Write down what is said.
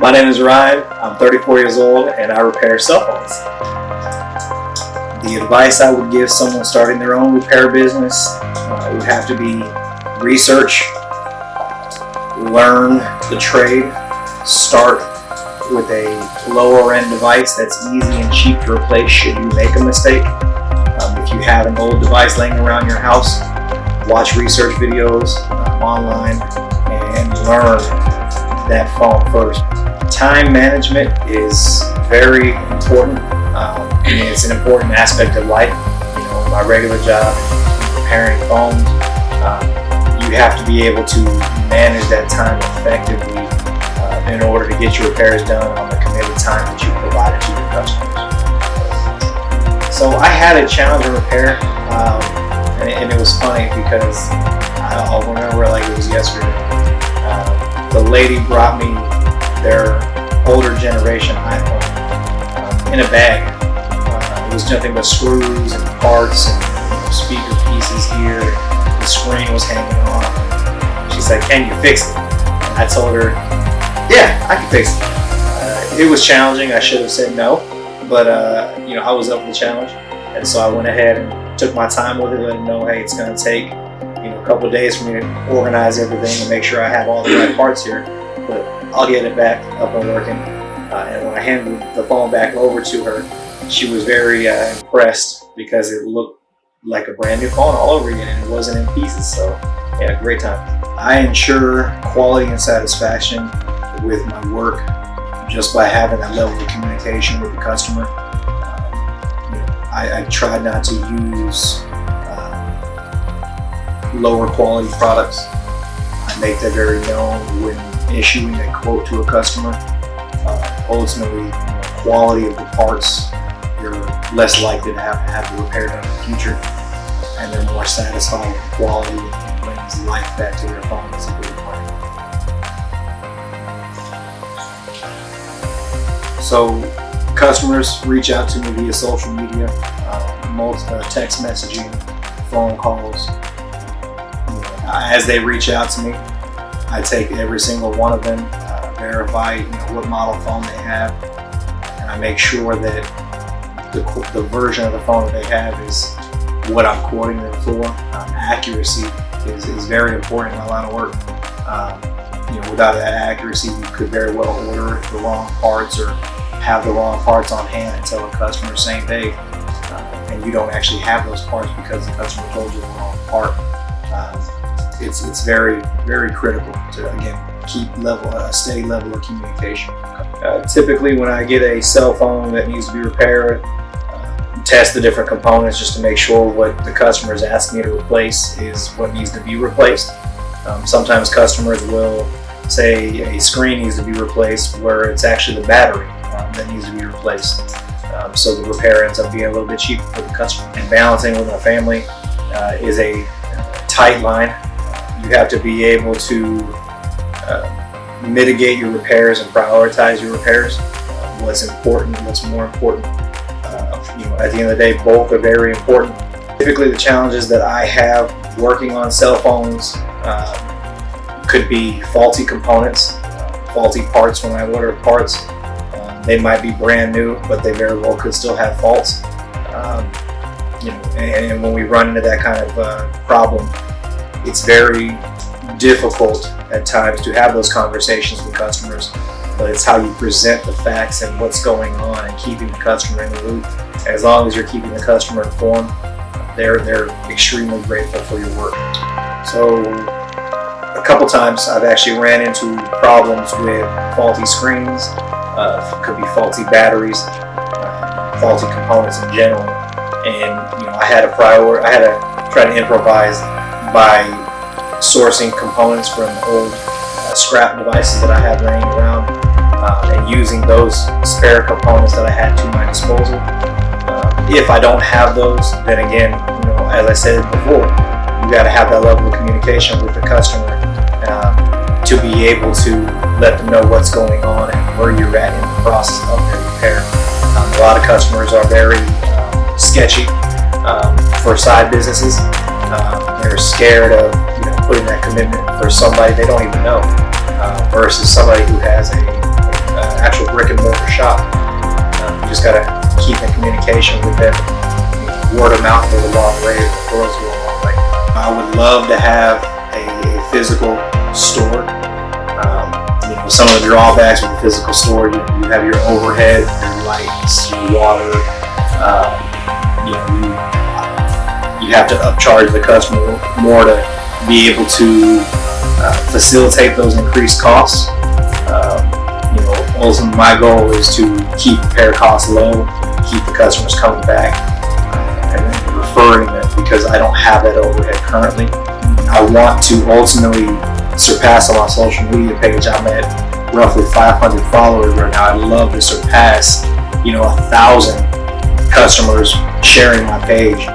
My name is Ryan. I'm 34 years old and I repair cell phones. The advice I would give someone starting their own repair business would have to be research, learn the trade, start with a lower end device that's easy and cheap to replace should you make a mistake. If you have an old device laying around your house, watch research videos online and learn that phone first. Time management is very important. It's an important aspect of life. You know, my regular job, repairing phones, you have to be able to manage that time effectively in order to get your repairs done on the committed time that you provided to your customers. So I had a Challenger repair, and it was funny because I'll remember like it was yesterday. The lady brought me their older generation iPhone in a bag. It was nothing but screws and parts and speaker pieces here. The screen was hanging off. She said, "Can you fix it?" And I told her, "Yeah, I can fix it." It was challenging. I should have said no, but I was up for the challenge, and so I went ahead and took my time with it. Let them know, hey, it's going to take a couple of days for me to organize everything and make sure I have all the right parts here, but I'll get it back up and working. And when I handed the phone back over to her, she was very impressed because it looked like a brand new phone all over again and it wasn't in pieces. So yeah, great time. I ensure quality and satisfaction with my work just by having that level of communication with the customer. I try not to use lower quality products. I make that very known when issuing a quote to a customer. Ultimately, quality of the parts, you're less likely to have the repair done in the future, and they're more satisfied with the quality and brings life back to their phone as a good part. So customers reach out to me via social media, text messaging, phone calls. As they reach out to me, I take every single one of them, verify what model phone they have, and I make sure that the version of the phone that they have is what I'm quoting them for. Accuracy is very important in a lot of work. Without that accuracy, you could very well order the wrong parts or have the wrong parts on hand and tell a customer same day, and you don't actually have those parts because the customer told you the wrong part. It's very, very critical to, again, keep a steady level of communication. Typically, when I get a cell phone that needs to be repaired, test the different components just to make sure what the customer is asking me to replace is what needs to be replaced. Sometimes customers will say a screen needs to be replaced where it's actually the battery that needs to be replaced. So the repair ends up being a little bit cheaper for the customer. And balancing with my family is a tight line. You have to be able to mitigate your repairs and prioritize your repairs. What's important, what's more important. At the end of the day, both are very important. Typically, the challenges that I have working on cell phones could be faulty components, faulty parts when I order parts. They might be brand new, but they very well could still have faults. And when we run into that kind of problem, it's very difficult at times to have those conversations with customers, but it's how you present the facts and what's going on and keeping the customer in the loop. As long as you're keeping the customer informed, they're extremely grateful for your work. So a couple times I've actually ran into problems with faulty screens, could be faulty batteries, faulty components in general, and I had to try to improvise by sourcing components from old scrap devices that I had laying around and using those spare components that I had to my disposal. If I don't have those, then again, as I said before, you got to have that level of communication with the customer to be able to let them know what's going on and where you're at in the process of their repair. A lot of customers are very sketchy for side businesses. They're scared of putting that commitment for somebody they don't even know versus somebody who has a actual brick and mortar shop. You just got to keep in communication with them. Word of mouth goes a long way, referrals go a long way. I would love to have a physical store. Some of the drawbacks with the physical store, you have your overhead, your lights, your water. You have to upcharge the customer more to be able to facilitate those increased costs. Ultimately, my goal is to keep repair costs low, keep the customers coming back and referring them, because I don't have that overhead currently. I want to ultimately surpass on my social media page. I'm at roughly 500 followers right now. I'd love to surpass 1,000 customers sharing my page.